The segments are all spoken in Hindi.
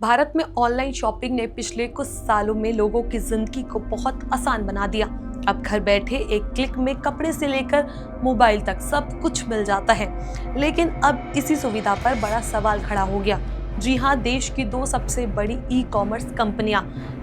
भारत में ऑनलाइन शॉपिंग ने पिछले कुछ सालों में लोगों की जिंदगी को बहुत आसान बना दिया। अब घर बैठे एक क्लिक में कपड़े से लेकर मोबाइल तक सब कुछ मिल जाता है। लेकिन अब इसी सुविधा पर बड़ा सवाल खड़ा हो गया। जी हाँ, देश की दो सबसे बड़ी ई कॉमर्स कंपनियां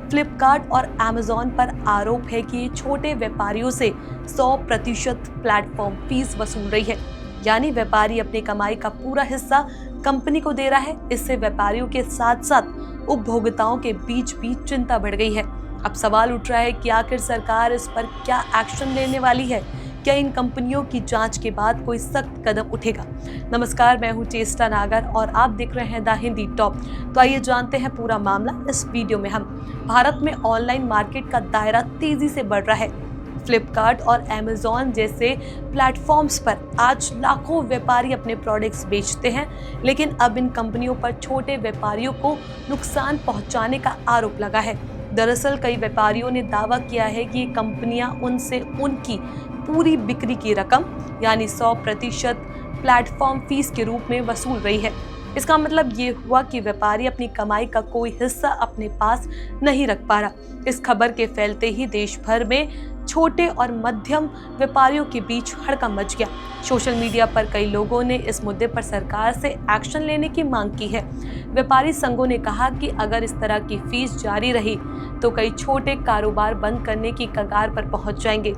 फ्लिपकार्ट और अमेजॉन पर आरोप है कि ये छोटे व्यापारियों से 100% प्लेटफॉर्म फीस वसूल रही है। यानी व्यापारी अपनी कमाई का पूरा हिस्सा कंपनी को दे रहा है। इससे व्यापारियों के साथ साथ उपभोक्ताओं के बीच भी चिंता बढ़ गई है। अब सवाल उठ रहा है कि आखिर सरकार इस पर क्या एक्शन लेने वाली है। क्या इन कंपनियों की जांच के बाद कोई सख्त कदम उठेगा? नमस्कार, मैं हूं चेष्टा नागर और आप देख रहे हैं द हिंदी टॉप। तो आइए जानते हैं पूरा मामला इस वीडियो में। हम भारत में ऑनलाइन मार्केट का दायरा तेजी से बढ़ रहा है। फ्लिपकार्ट और अमेजॉन जैसे प्लेटफॉर्म्स पर आज लाखों व्यापारी अपने प्रोडक्ट्स बेचते हैं, लेकिन अब इन कंपनियों पर छोटे व्यापारियों को नुकसान पहुंचाने का आरोप लगा है। दरअसल कई व्यापारियों ने दावा किया है कि ये कंपनियां उनसे उनकी पूरी बिक्री की रकम यानी 100% प्लेटफॉर्म फीस के रूप में वसूल रही है। इसका मतलब ये हुआ कि व्यापारी अपनी कमाई का कोई हिस्सा अपने पास नहीं रख पा रहा। इस खबर के फैलते ही देश भर में छोटे और मध्यम व्यापारियों के बीच हड़कंप मच गया। सोशल मीडिया पर कई लोगों ने इस मुद्दे पर सरकार से एक्शन लेने की मांग की है। व्यापारी संघों ने कहा कि अगर इस तरह की फीस जारी रही तो कई छोटे कारोबार बंद करने की कगार पर पहुंच जाएंगे।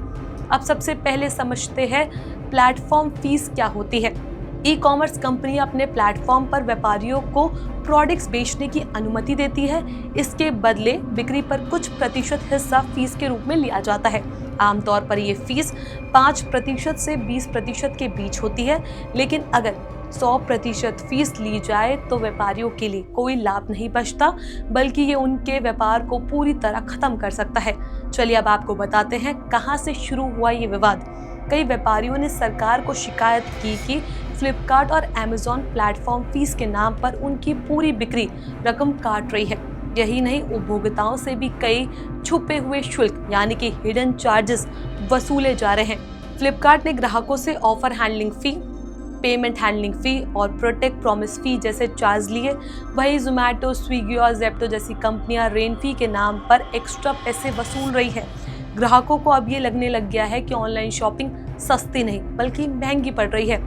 अब सबसे पहले समझते हैं प्लेटफॉर्म फीस क्या होती है। ई कॉमर्स कंपनी अपने प्लेटफॉर्म पर व्यापारियों को प्रोडक्ट्स बेचने की अनुमति देती है। इसके बदले बिक्री पर कुछ प्रतिशत हिस्सा फीस के रूप में लिया जाता है। आमतौर पर ये फीस 5% से 20% के बीच होती है, लेकिन अगर 100% फीस ली जाए तो व्यापारियों के लिए कोई लाभ नहीं बचता, बल्कि ये उनके व्यापार को पूरी तरह खत्म कर सकता है। चलिए अब आपको बताते हैं कहां से शुरू हुआ ये विवाद। कई व्यापारियों ने सरकार को शिकायत की कि फ्लिपकार्ट और अमेजॉन प्लेटफॉर्म फीस के नाम पर उनकी पूरी बिक्री रकम काट रही है। यही नहीं, उपभोक्ताओं से भी कई छुपे हुए शुल्क यानी कि हिडन चार्जेस वसूले जा रहे हैं। फ्लिपकार्ट ने ग्राहकों से ऑफर हैंडलिंग फी, पेमेंट हैंडलिंग फी और प्रोटेक्ट प्रॉमिस फी जैसे चार्ज लिए। वही जोमैटो, स्विगी और जेप्टो जैसी कंपनियां रेन फी के नाम पर एक्स्ट्रा पैसे वसूल रही है। ग्राहकों को अब ये लगने लग गया है कि ऑनलाइन शॉपिंग सस्ती नहीं बल्कि महंगी पड़ रही है।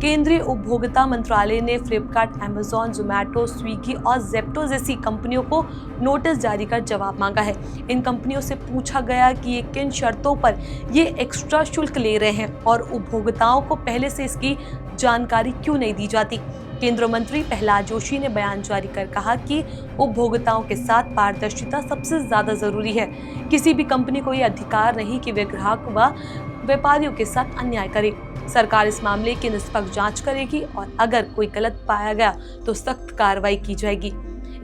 केंद्रीय उपभोक्ता मंत्रालय ने फ्लिपकार्ट, अमेजॉन, जोमैटो, स्विगी और जेप्टो जैसी कंपनियों को नोटिस जारी कर जवाब मांगा है। इन कंपनियों से पूछा गया कि ये किन शर्तों पर ये एक्स्ट्रा शुल्क ले रहे हैं और उपभोक्ताओं को पहले से इसकी जानकारी क्यों नहीं दी जाती। केंद्रीय मंत्री प्रहलाद जोशी ने बयान जारी कर कहा कि उपभोक्ताओं के साथ पारदर्शिता सबसे ज्यादा जरूरी है। किसी भी कंपनी को ये अधिकार नहीं कि वे ग्राहक व व्यापारियों के साथ अन्याय करे। सरकार इस मामले की निष्पक्ष जांच करेगी और अगर कोई गलत पाया गया तो सख्त कार्रवाई की जाएगी।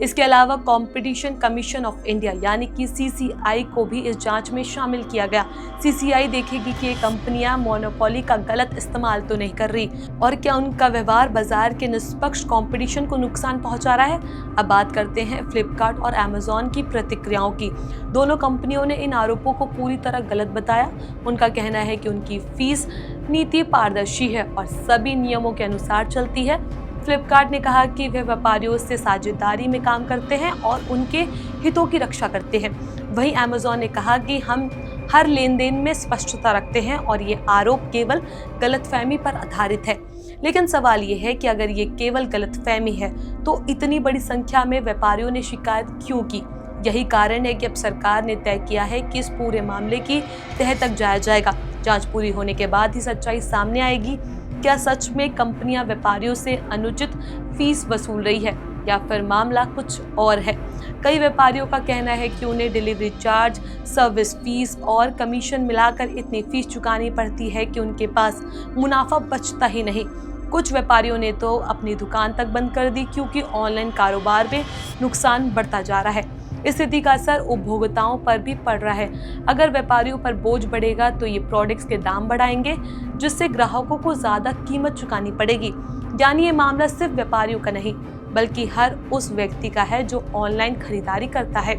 इसके अलावा कंपटीशन कमीशन ऑफ इंडिया यानी कि CCI को भी इस जांच में शामिल किया गया। CCI देखेगी कि ये कंपनियां मोनोपोली का गलत इस्तेमाल तो नहीं कर रही और क्या उनका व्यवहार बाजार के निष्पक्ष कंपटीशन को नुकसान पहुंचा रहा है। अब बात करते हैं फ्लिपकार्ट और अमेजॉन की प्रतिक्रियाओं की। दोनों कंपनियों ने इन आरोपों को पूरी तरह गलत बताया। उनका कहना है कि उनकी फीस नीति पारदर्शी है और सभी नियमों के अनुसार चलती है। फ्लिपकार्ट ने कहा कि वे व्यापारियों से साझेदारी में काम करते हैं और उनके हितों की रक्षा करते हैं। वहीं अमेजॉन ने कहा कि हम हर लेन देन में स्पष्टता रखते हैं और ये आरोप केवल गलतफहमी पर आधारित है। लेकिन सवाल ये है कि अगर ये केवल गलतफहमी है तो इतनी बड़ी संख्या में व्यापारियों ने शिकायत क्यों की? यही कारण है कि अब सरकार ने तय किया है कि इस पूरे मामले की तह तक जाया जाएगा। जांच पूरी होने के बाद ही सच्चाई सामने आएगी। क्या सच में कंपनियां व्यापारियों से अनुचित फीस वसूल रही है या फिर मामला कुछ और है? कई व्यापारियों का कहना है कि उन्हें डिलीवरी चार्ज, सर्विस फीस और कमीशन मिलाकर इतनी फीस चुकानी पड़ती है कि उनके पास मुनाफा बचता ही नहीं। कुछ व्यापारियों ने तो अपनी दुकान तक बंद कर दी क्योंकि ऑनलाइन कारोबार में नुकसान बढ़ता जा रहा है। इस स्थिति का असर उपभोक्ताओं पर भी पड़ रहा है। अगर व्यापारियों पर बोझ बढ़ेगा तो ये प्रोडक्ट्स के दाम बढ़ाएंगे, जिससे ग्राहकों को ज्यादा कीमत चुकानी पड़ेगी। यानी ये मामला सिर्फ व्यापारियों का नहीं बल्कि हर उस व्यक्ति का है जो ऑनलाइन खरीदारी करता है।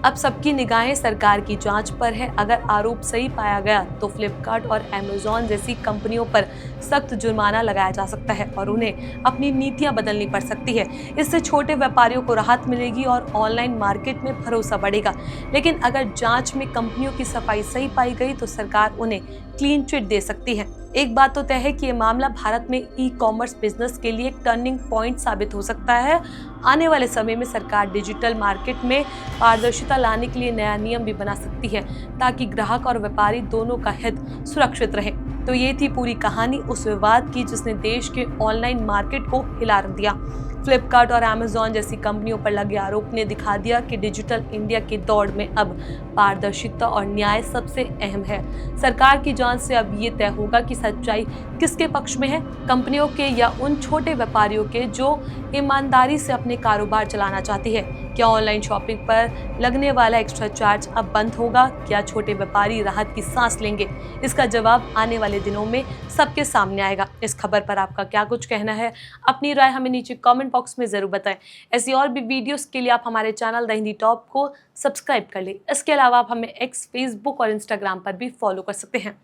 अब सबकी निगाहें सरकार की जांच पर है। अगर आरोप सही पाया गया तो फ्लिपकार्ट और अमेज़न जैसी कंपनियों पर सख्त जुर्माना लगाया जा सकता है और उन्हें अपनी नीतियां बदलनी पड़ सकती है। इससे छोटे व्यापारियों को राहत मिलेगी और ऑनलाइन मार्केट में भरोसा बढ़ेगा। लेकिन अगर जांच में कंपनियों की सफाई सही पाई गई तो सरकार उन्हें क्लीन चिट दे सकती है। एक बात तो तय है कि ये मामला भारत में ई कॉमर्स बिजनेस के लिए एक टर्निंग पॉइंट साबित हो सकता है। आने वाले समय में सरकार डिजिटल मार्केट में पारदर्शिता लाने के लिए नया नियम भी बना सकती है ताकि ग्राहक और व्यापारी दोनों का हित सुरक्षित रहे। तो ये थी पूरी कहानी उस विवाद की जिसने देश के ऑनलाइन मार्केट को हिला रख दिया। फ्लिपकार्ट और अमेज़न जैसी कंपनियों पर लगे आरोप ने दिखा दिया कि डिजिटल इंडिया की दौड़ में अब पारदर्शिता और न्याय सबसे अहम है। सरकार की जांच से अब ये तय होगा कि सच्चाई किसके पक्ष में है, कंपनियों के या उन छोटे व्यापारियों के जो ईमानदारी से अपने कारोबार चलाना चाहती है। क्या ऑनलाइन शॉपिंग पर लगने वाला एक्स्ट्रा चार्ज अब बंद होगा? क्या छोटे व्यापारी राहत की सांस लेंगे? इसका जवाब आने वाले दिनों में सबके सामने आएगा। इस खबर पर आपका क्या कुछ कहना है? अपनी राय हमें नीचे कमेंट बॉक्स में जरूर बताएं। ऐसी और भी वीडियोस के लिए आप हमारे चैनल द हिंदी टॉप को सब्सक्राइब कर लें। इसके अलावा आप हमें एक्स, फेसबुक और इंस्टाग्राम पर भी फॉलो कर सकते हैं।